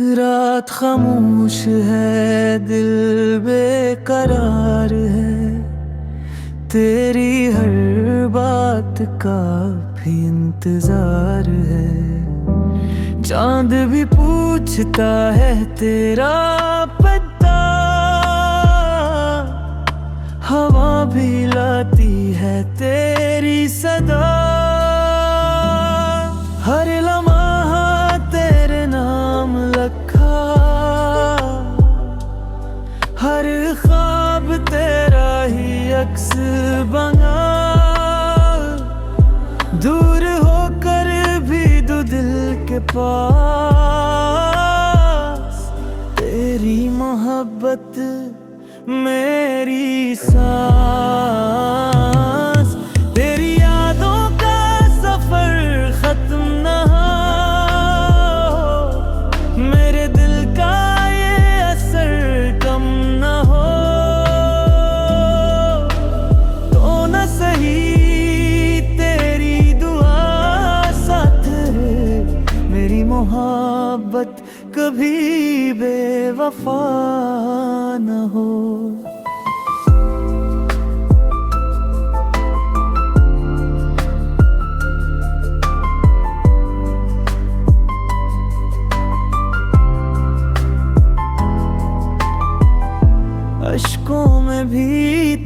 रात खामोश है, दिल बेकरार है, तेरी हर बात का भी इंतजार है। चांद भी पूछता है तेरा पता, हवा भी लाती है तेरी सदा। हर लम्हा तेरे नाम लिखा, हर ख्वाब तेरा ही अक्स बना। दूर होकर भी दो दिल के पास, तेरी मोहब्बत मेरी सांस। तेरी यादों का सफर खत्म न हो, मेरे दिल का ये असर कम न हो। तो न सही तेरी दुआ साथ है, मेरी मोहब्बत कभी बेवफा न हो। अश्कों में भी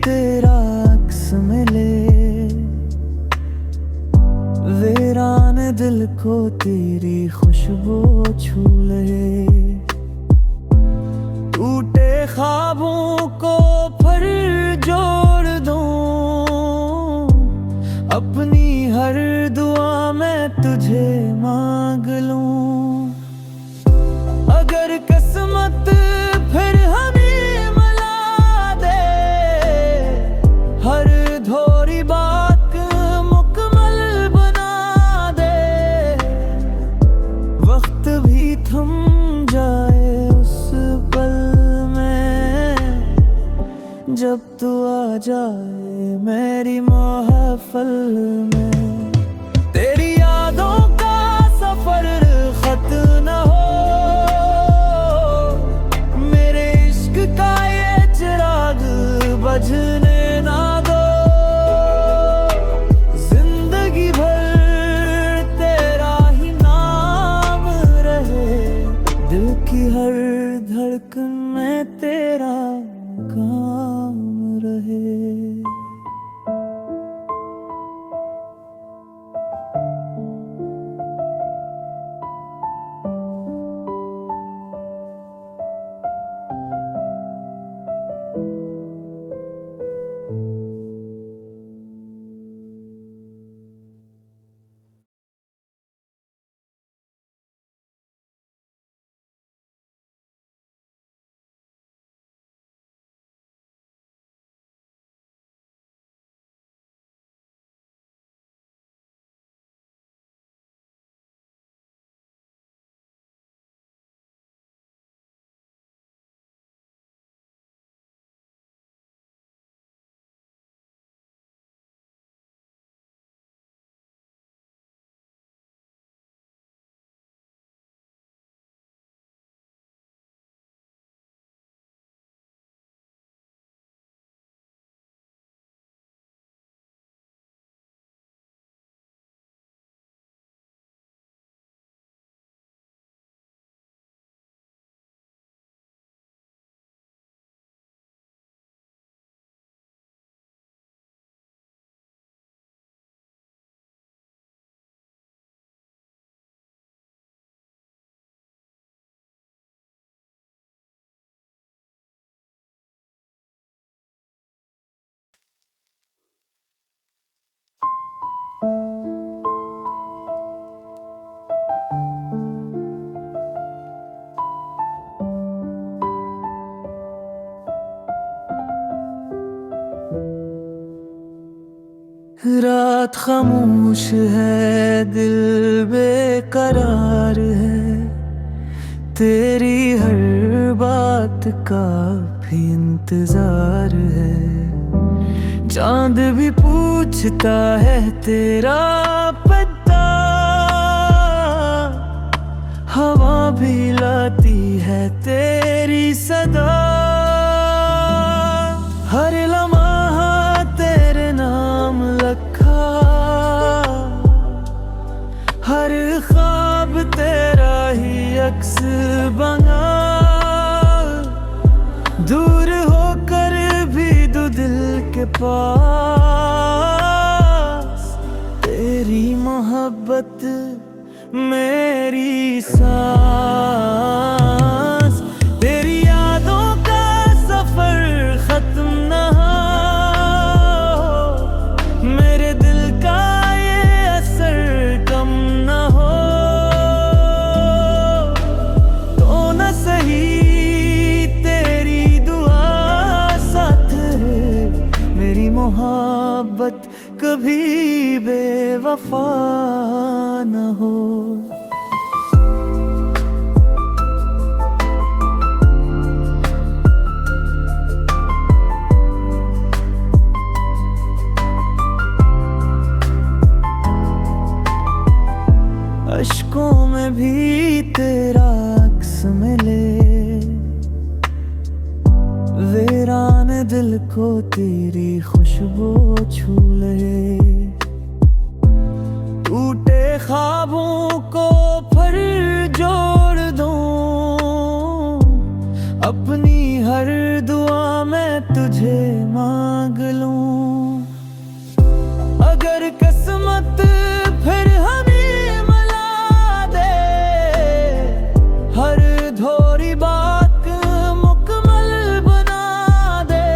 तेरा अक्स मिले, वीरान दिल को तेरी खुशबू छू ले। टूटे ख्वाबों को फिर जोड़ दूं, अपनी हर दुआ में तुझे मांग लूं। अगर किस्मत फिर हमें मिला दे, हर धोरी बात मुकम्मल बना दे। वक्त भी थम जाए उस पल में, जब तू आ जाए मेरी महफिल में। तेरी यादों का सफर खत्म न हो, मेरे इश्क का ये चिराग बुझने ना दो। जिंदगी भर तेरा ही नाम रहे, दिल की हर धड़कन में तेरा काम रहे। रात खामोश है, दिल बेकरार है, तेरी हर बात का भी इंतजार है। चांद भी पूछता है तेरा पता, हवा भी लाती है तेरी सदा। हर लम्हा तेरे नाम लिखा, हर ख्वाब तेरा ही अक्स बना। दूर होकर भी दो दिल के पास, तेरी मोहब्बत मेरी सांस। तेरी यादों का सफर खत्म न हो, मेरे दिल का ये असर कम न हो। तो न सही तेरी दुआ साथ है, मेरी मोहब्बत कभी बेवफा न हो। अश्कों में भी तेरा अक्स मिले, वीरान दिल को तेरी खुशबू छू ले। टूटे ख्वाबों को फिर जोड़ दूं, अपनी हर दुआ में तुझे मांग लूं। अगर किस्मत फिर हमें मिला दे, हर धोरी बात मुकम्मल बना दे।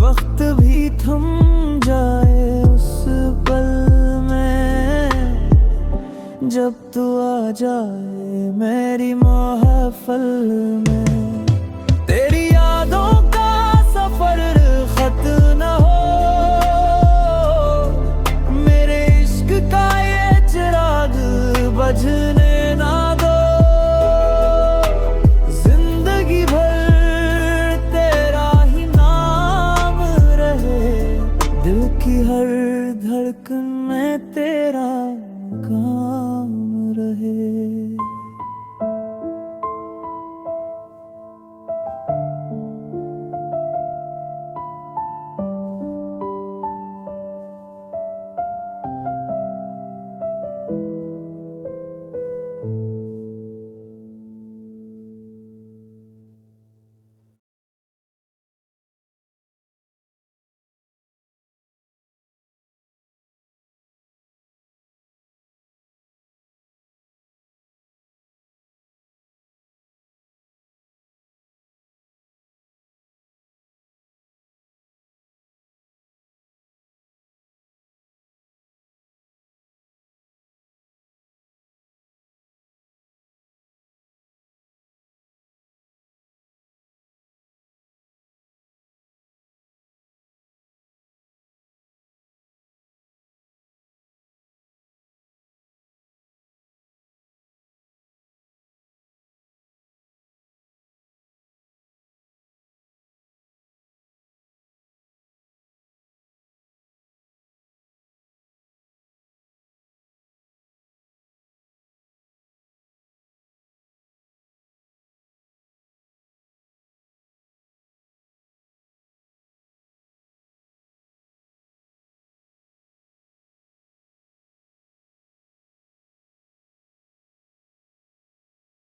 वक्त भी थम जाए उस पल में, जब तू आ जाए मेरी महफिल में। तेरी यादों का सफर खत्म न हो, मेरे इश्क का ये चिराग बजने